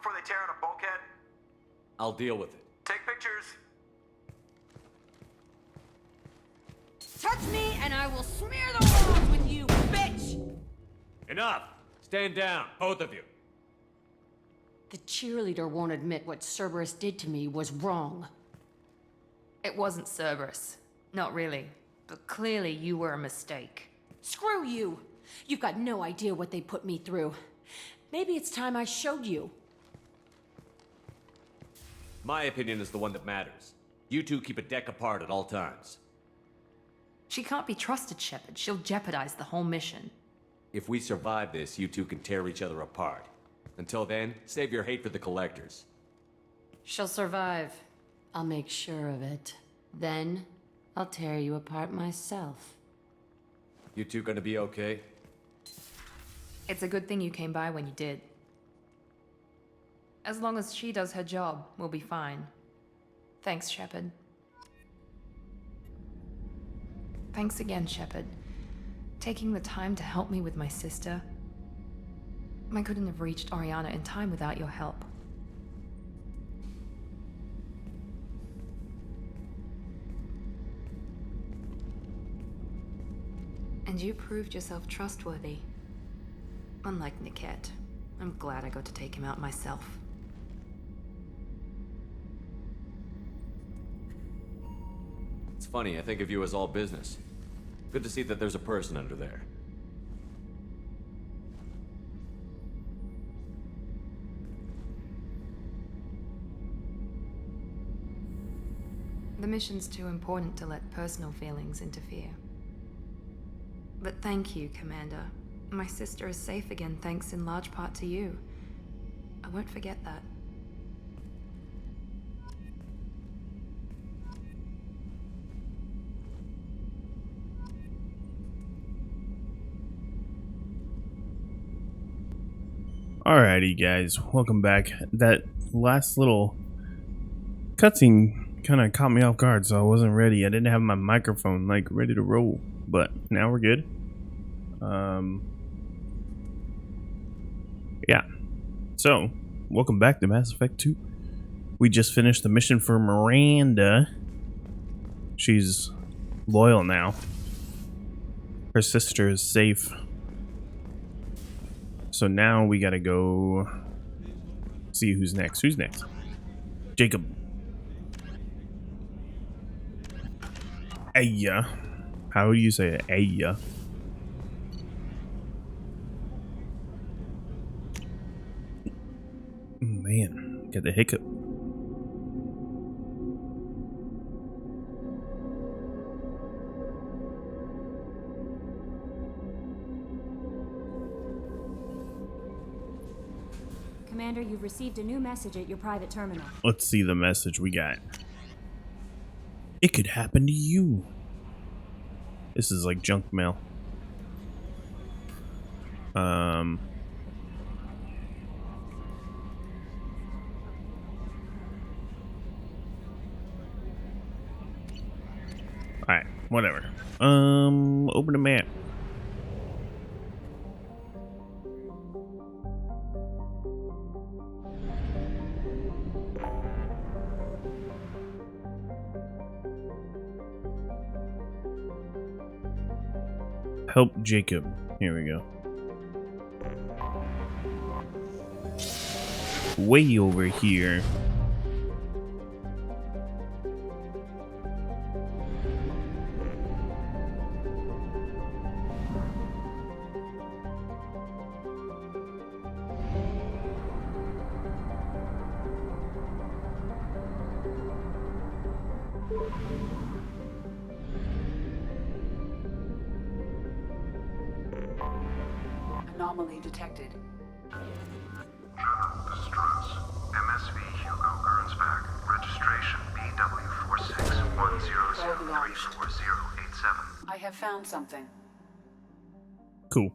before they tear out a bulkhead? I'll deal with it. Take pictures. Touch me and I will smear the walls with you, bitch! Enough! Stand down, both of you. The cheerleader won't admit what Cerberus did to me was wrong. It wasn't Cerberus. Not really. But clearly you were a mistake. Screw you! You've got no idea what they put me through. Maybe it's time I showed you. My opinion is the one that matters. You two keep a deck apart at all times. She can't be trusted, Shepard. She'll jeopardize the whole mission. If we survive this, you two can tear each other apart. Until then, save your hate for the Collectors. She'll survive. I'll make sure of it. Then, I'll tear you apart myself. You two gonna be okay? It's a good thing you came by when you did. As long as she does her job, we'll be fine. Thanks, Shepard. Thanks again, Shepard. Taking the time to help me with my sister. I couldn't have reached Oriana in time without your help. And you proved yourself trustworthy. Unlike Niket, I'm glad I got to take him out myself. It's funny, I think of you as all business. Good to see that there's a person under there. The mission's too important to let personal feelings interfere. But thank you, Commander. My sister is safe again thanks in large part to you. I won't forget that. Alrighty guys, welcome back. That last little cutscene kind of caught me off guard, so I wasn't ready. I didn't have my microphone like ready to roll, but now we're good. Yeah, so welcome back to Mass Effect 2. We just finished the mission for Miranda. She's loyal now. Her sister is safe. So now we gotta go see who's next. Who's next? Jacob. Aya. How do you say it? Aya. Man, get the hiccup. Commander, you've received a new message at your private terminal. Let's see the message we got. It could happen to you. This is like junk mail. Alright, whatever. Open the map. Help Jacob. Here we go. Way over here. Anomaly detected. This is Struts. MSV Hugo Gernsback. Registration BW4610034087. I have found something. Cool.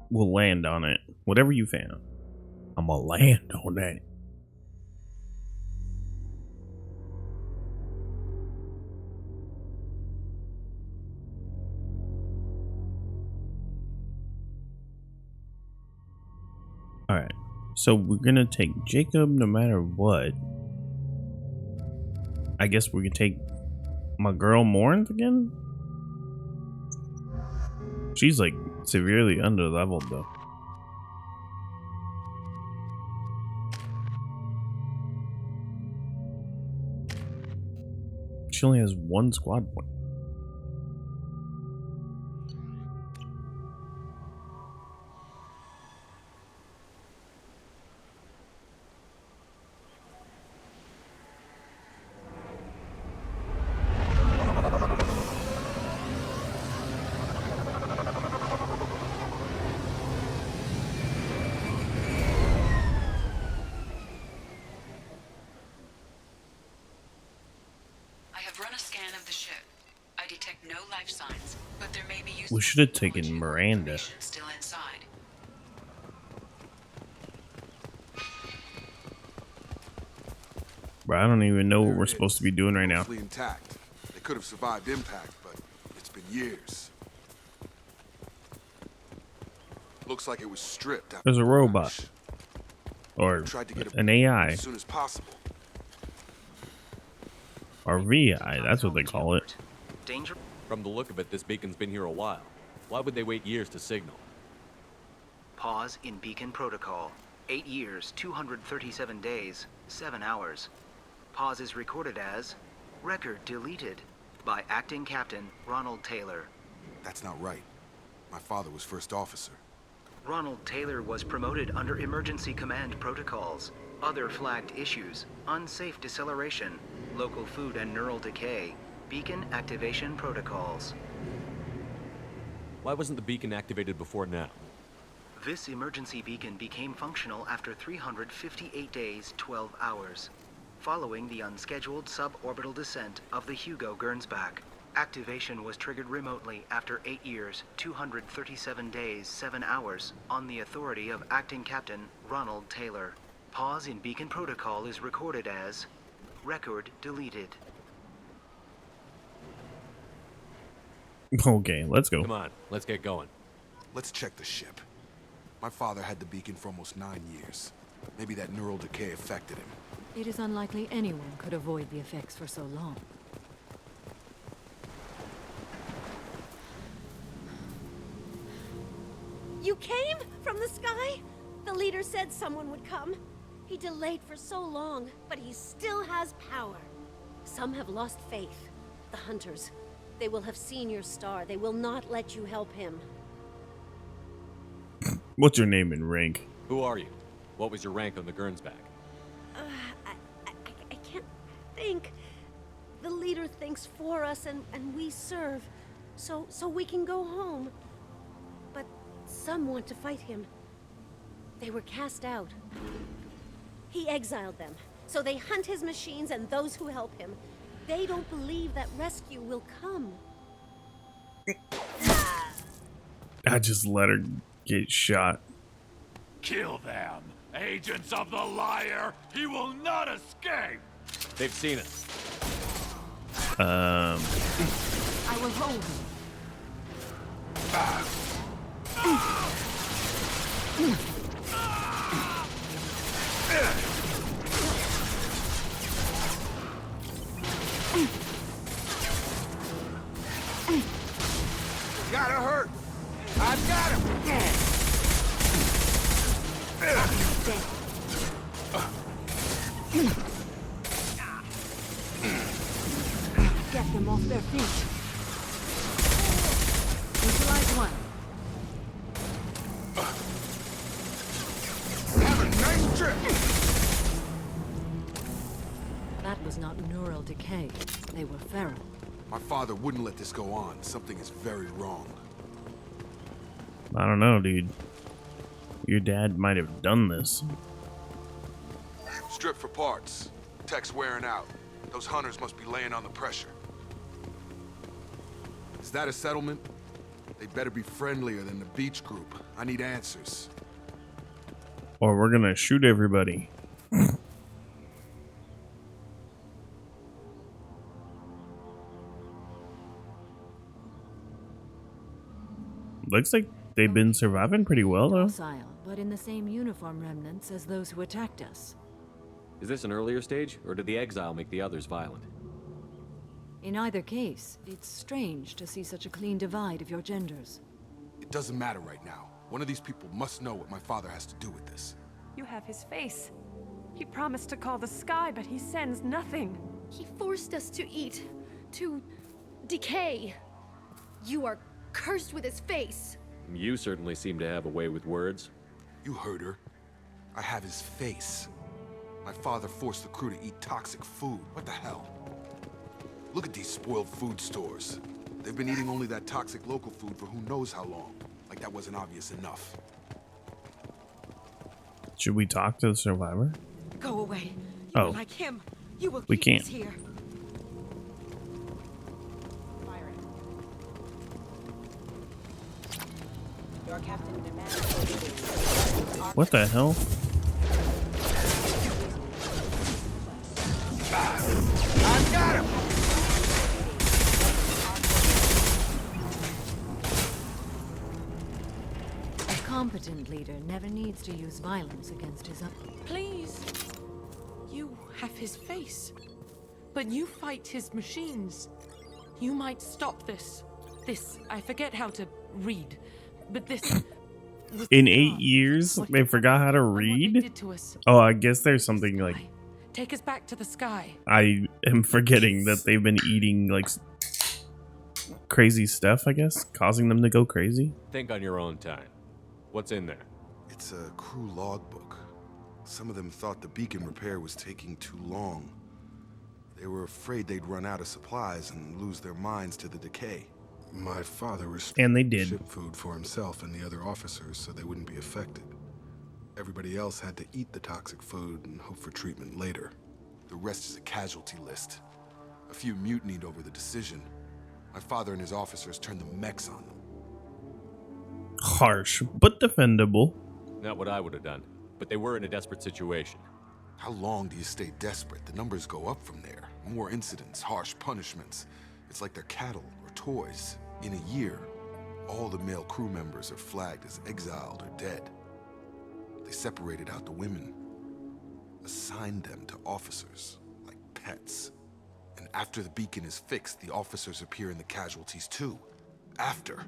We'll land on it. Whatever you found. I'm gonna land on that. Alright. So we're gonna take Jacob no matter what. I guess we can take my girl Morinth again? She's like severely underleveled though. She only has 1 squad point. I have run a scan of the ship. I detect no life signs, but there may be We should have taken Miranda. information still inside. Bro, I don't even know what There we're it supposed is, to be doing right now. mostly intact. They could have survived impact, but it's been years. Looks like it was stripped after There's a the robot. crash. Or Tried to get an AI. as soon as possible. Or VI, that's what they call it. Danger. From the look of it, this beacon's been here a while. Why would they wait years to signal? Pause in beacon protocol. 8 years, 237 days, 7 hours. Pause is recorded as record deleted by acting captain Ronald Taylor. That's not right. My father was first officer. Ronald Taylor was promoted under emergency command protocols. Other flagged issues: unsafe deceleration, local food and neural decay, beacon activation protocols. Why wasn't the beacon activated before now? This emergency beacon became functional after 358 days, 12 hours, following the unscheduled suborbital descent of the Hugo Gernsback. Activation was triggered remotely after 8 years, 237 days, 7 hours, on the authority of Acting Captain Ronald Taylor. Pause in beacon protocol is recorded as record deleted. Okay, let's go. Come on, let's get going. Let's check the ship. My father had the beacon for almost 9 years. Maybe that neural decay affected him. It is unlikely anyone could avoid the effects for so long. You came from the sky? The leader said someone would come. He delayed for so long, but he still has power. Some have lost faith. The hunters. They will have seen your star. They will not let you help him. What's your name and rank? Who are you? What was your rank on the Gernsback? I can't think. The leader thinks for us and we serve. So we can go home. But some want to fight him. They were cast out. He exiled them. So they hunt his machines and those who help him. They don't believe that rescue will come. I just let her get shot. Kill them! Agents of the liar! He will not escape! They've seen us. I will hold him. Gotta hurt! I've got him! Get them off their feet. Neutralize one. Have a nice trip! That was not neural decay. They were feral. My father wouldn't let this go on. Something is very wrong. I don't know, dude. Your dad might have done this. Strip for parts. Tech's wearing out. Those hunters must be laying on the pressure. Is that a settlement? They better be friendlier than the beach group. I need answers. Or we're gonna shoot everybody. Looks like they've been surviving pretty well though. Docile. but in the same uniform remnants as those who attacked us. Is this an earlier stage, or did the exile make the others violent? In either case, it's strange to see such a clean divide of your genders. It doesn't matter right now. One of these people must know what my father has to do with this. You have his face. He promised to call the sky, but he sends nothing. He forced us to eat, to decay. You are cursed with his face. You certainly seem to have a way with words. You heard her. I have his face. My father forced the crew to eat toxic food. What the hell? Look at these spoiled food stores. They've been eating only that toxic local food for who knows how long. Like that wasn't obvious enough. Should we talk to the survivor? Go away. You are like him. You will we keep can't. us here. Your captain demands. What the hell? I got him! A competent leader never needs to use violence against his own. Please. You have his face. But you fight his machines. You might stop this. This, I forget how to read. But this... In 8 years, they forgot how to read? Oh, I guess there's something like... Take us back to the sky. I am forgetting that they've been eating, like, crazy stuff, I guess? Causing them to go crazy? Think on your own time. What's in there? It's a crew logbook. Some of them thought the beacon repair was taking too long. They were afraid they'd run out of supplies and lose their minds to the decay. My father and they did ship food for himself and the other officers so they wouldn't be affected. Everybody else had to eat the toxic food and hope for treatment later. The rest is a casualty list. A few mutinied over the decision. My father and his officers turned the mechs on them. Harsh, but defendable. Not what I would have done, but they were in a desperate situation. How long do you stay desperate? The numbers go up from there. More incidents, harsh punishments. It's like they're cattle or toys. In a year, all the male crew members are flagged as exiled or dead. They separated out the women, assigned them to officers, like pets. And after the beacon is fixed, the officers appear in the casualties too. After.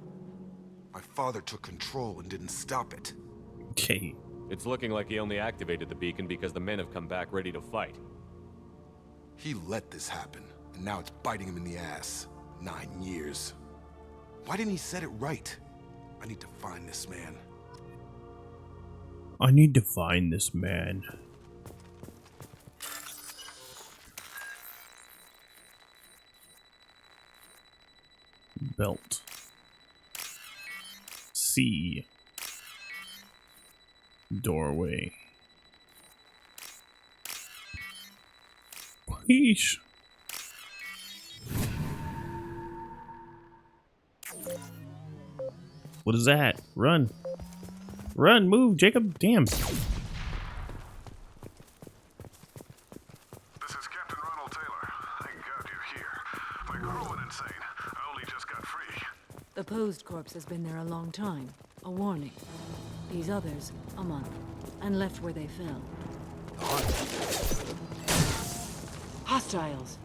My father took control and didn't stop it. Okay. It's looking like he only activated the beacon because the men have come back ready to fight. He let this happen, and now it's biting him in the ass. 9 years. Why didn't he set it right? I need to find this man. I need to find this man. Belt. C. Doorway. Yeesh. What is that? Run. Run, move, Jacob. Damn. This is Captain Ronald Taylor. Thank God you're here. My crew went insane. I only just got free. The posed corpse has been there a long time. A warning. These others, a month. And left where they fell. Hostiles.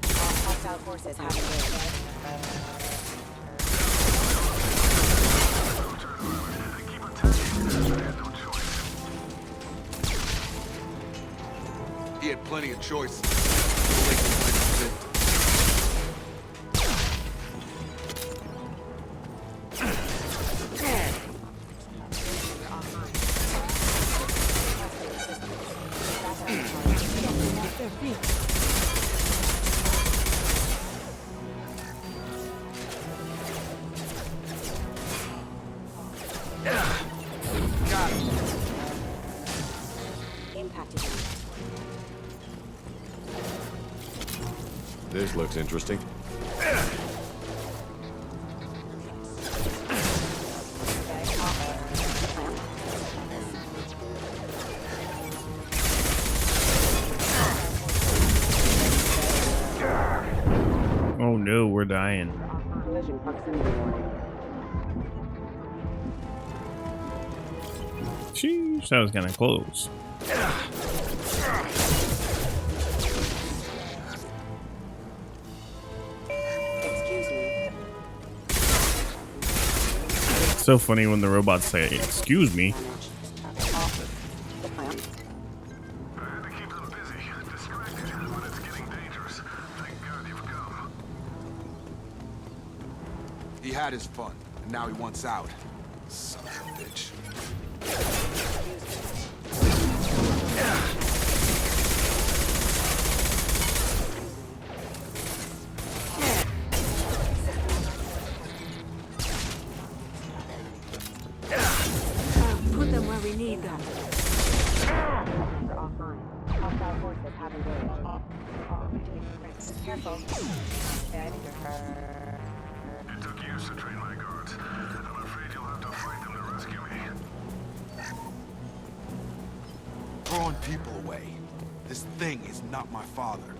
Hostile forces have He had plenty of choices. This looks interesting. Oh no, we're dying. Sheesh, that was kind of close. Excuse me. It's so funny when the robots say, "Excuse me." I had to keep them busy, distracted when it's getting dangerous. Thank God you've come. He had his fun, and now he wants out. Son of a bitch. Put them where we need them. Hostile forces have engaged. Careful. It took years to train my guards. I'm afraid you'll have to fight them to rescue me. Throwing people away. This thing is not my father.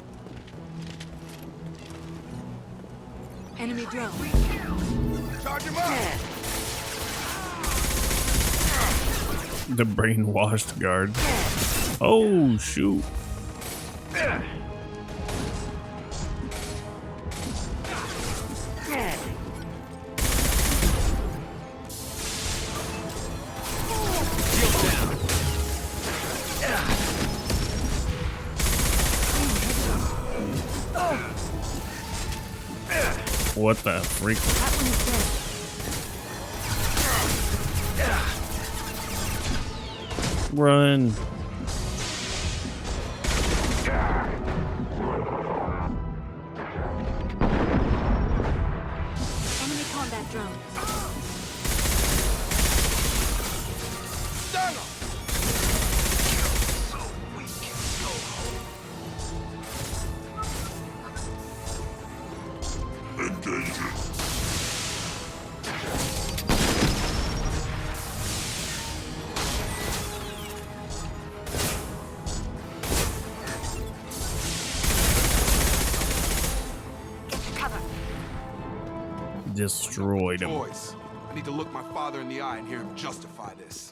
Enemy drone. Charge him up! The brainwashed guard. Oh, shoot. What the freak? Run. Enemy combat drone. Destroyed him. Boys, I need to look my father in the eye and hear him justify this.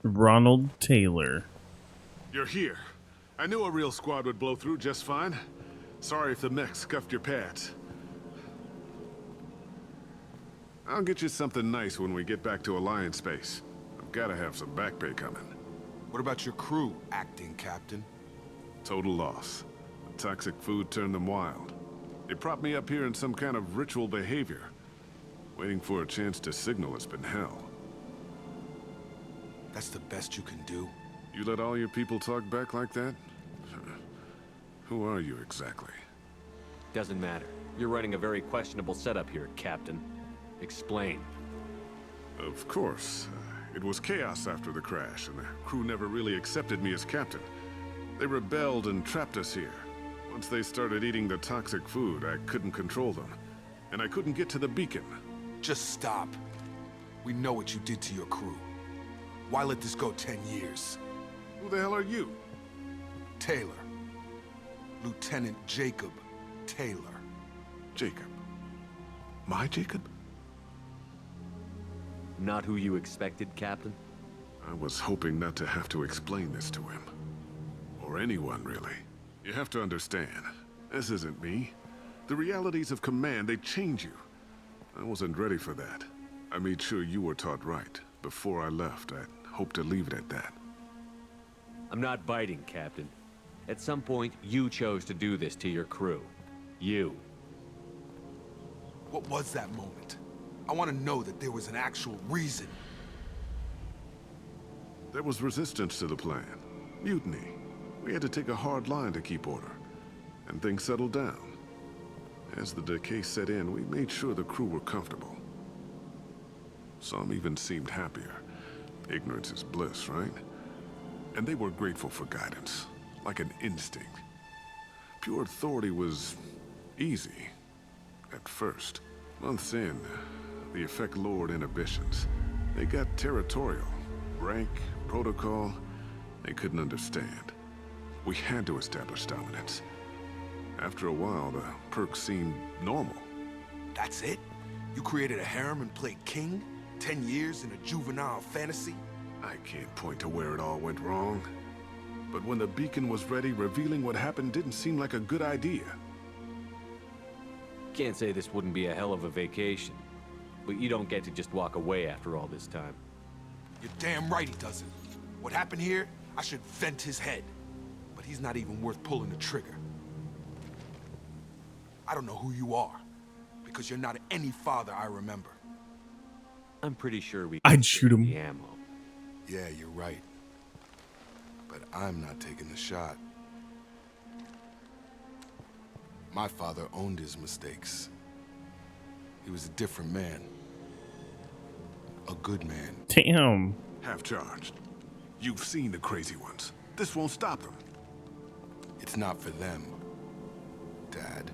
Ronald Taylor. You're here. I knew a real squad would blow through just fine. Sorry if the mech scuffed your pads. I'll get you something nice when we get back to Alliance space. I've gotta have some back pay coming. What about your crew, acting captain? Total loss. The toxic food turned them wild. They propped me up here in some kind of ritual behavior. Waiting for a chance to signal has been hell. That's the best you can do? You let all your people talk back like that? Who are you exactly? Doesn't matter. You're running a very questionable setup here, Captain. Explain. Of course. It was chaos after the crash, and the crew never really accepted me as captain. They rebelled and trapped us here. Once they started eating the toxic food, I couldn't control them. And I couldn't get to the beacon. Just stop. We know what you did to your crew. Why let this go 10 years? Who the hell are you? Taylor. Lieutenant Jacob Taylor. Jacob? My Jacob? Not who you expected, Captain? I was hoping not to have to explain this to him. Or anyone, really. You have to understand, this isn't me. The realities of command, they change you. I wasn't ready for that. I made sure you were taught right. Before I left, I hoped to leave it at that. I'm not biting, Captain. At some point, you chose to do this to your crew. You. What was that moment? I want to know that there was an actual reason. There was resistance to the plan. Mutiny. We had to take a hard line to keep order. And things settled down. As the decay set in, we made sure the crew were comfortable. Some even seemed happier. Ignorance is bliss, right? And they were grateful for guidance, like an instinct. Pure authority was easy, at first. Months in, the effect lowered inhibitions. They got territorial. Rank, protocol, they couldn't understand. We had to establish dominance. After a while, the perks seemed normal. That's it? You created a harem and played king? 10 years in a juvenile fantasy? I can't point to where it all went wrong. But when the beacon was ready, revealing what happened didn't seem like a good idea. Can't say this wouldn't be a hell of a vacation. But you don't get to just walk away after all this time. You're damn right he doesn't. What happened here, I should vent his head. But he's not even worth pulling the trigger. I don't know who you are, because you're not any father I remember. I'm pretty sure we I'd shoot him. the ammo. Yeah, you're right. But I'm not taking the shot. My father owned his mistakes. He was a different man. A good man. Damn. Half charged. You've seen the crazy ones. This won't stop them. It's not for them, Dad.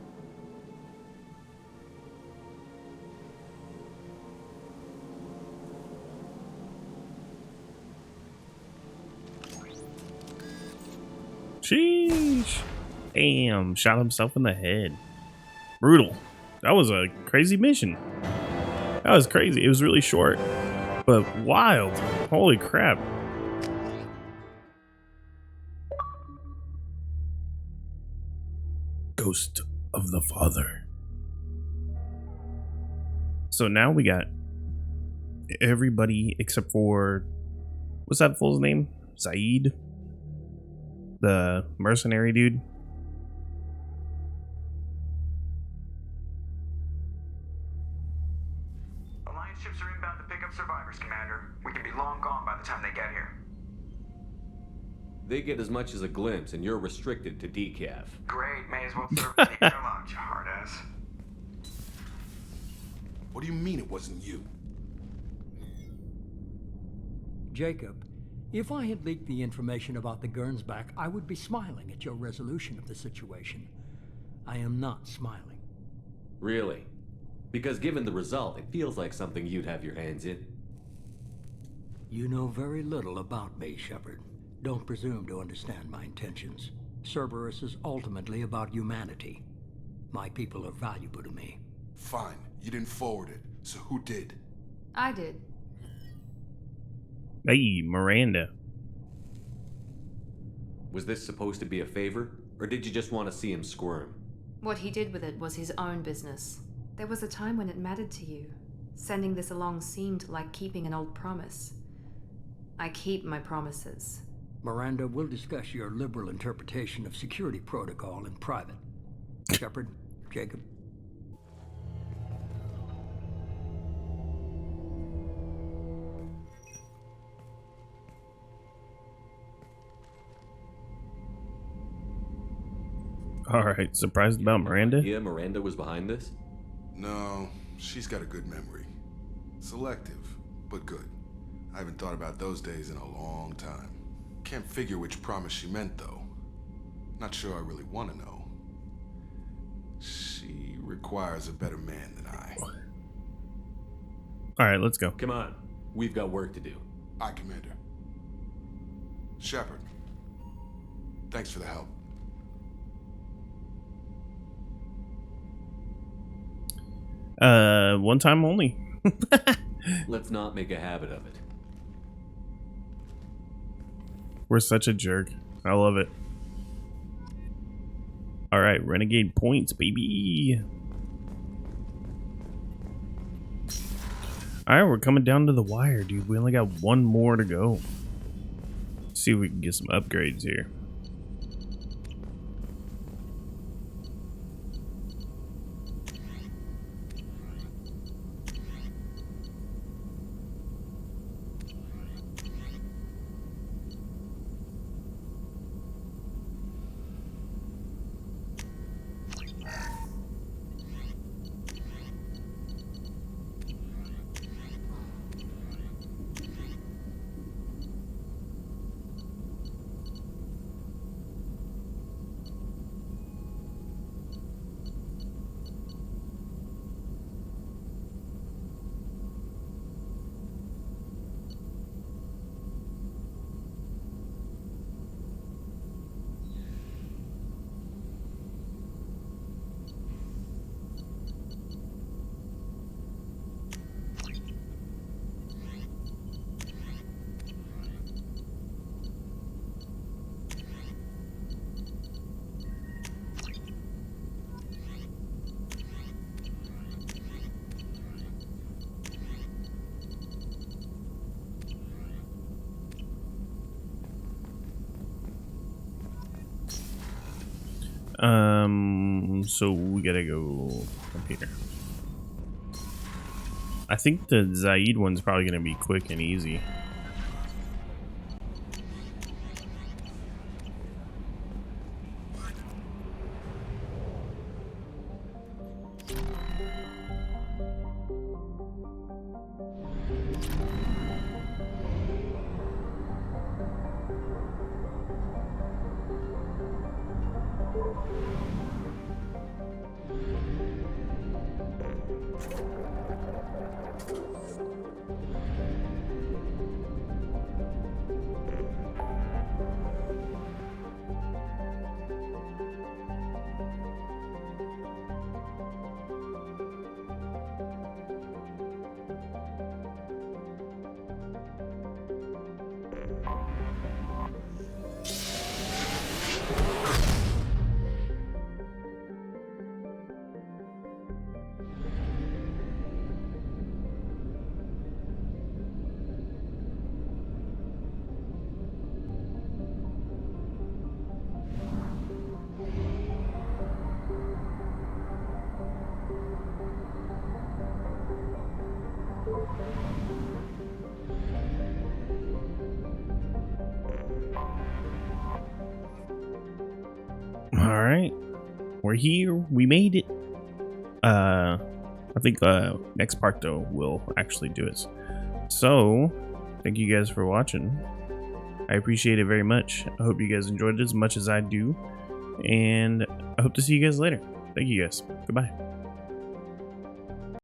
Sheesh. Damn. Shot himself in the head. Brutal. That was a crazy mission. That was crazy. It was really short, but wild. Holy crap. Ghost of the Father. So now we got everybody except for, what's that fool's name? Saeed? The mercenary dude. Alliance ships are inbound to pick up survivors, Commander. We can be long gone by the time they get here. They get as much as a glimpse, and you're restricted to decaf. Great, may as well serve and take their lunch, you hard ass. What do you mean it wasn't you? Jacob, if I had leaked the information about the Gernsback, I would be smiling at your resolution of the situation. I am not smiling. Really? Because given the result, it feels like something you'd have your hands in. You know very little about me, Shepard. Don't presume to understand my intentions. Cerberus is ultimately about humanity. My people are valuable to me. Fine, you didn't forward it, so who did? I did. Hey, Miranda. Was this supposed to be a favor, or did you just want to see him squirm? What he did with it was his own business. There was a time when it mattered to you. Sending this along seemed like keeping an old promise. I keep my promises. Miranda, we'll discuss your liberal interpretation of security protocol in private. Shepard, Jacob. Alright, surprised about Miranda? Yeah, Miranda was behind this? No, she's got a good memory. Selective, but good. I haven't thought about those days in a long time. Can't figure which promise she meant, though. Not sure I really want to know. She requires a better man than I. Alright, let's go. Come on. We've got work to do. Aye, Commander. Shepard, thanks for the help. One time only. Let's not make a habit of it. We're such a jerk. I love it. Alright, renegade points, baby. Alright, we're coming down to the wire, dude. We only got one more to go. See if we can get some upgrades here. So we gotta go up here. I think the Zaid one's probably gonna be quick and easy. All right, we're here. We made it. I think next part though will actually do it. So, thank you guys for watching. I appreciate it very much. I hope you guys enjoyed it as much as I do, and I hope to see you guys later. Thank you guys. Goodbye.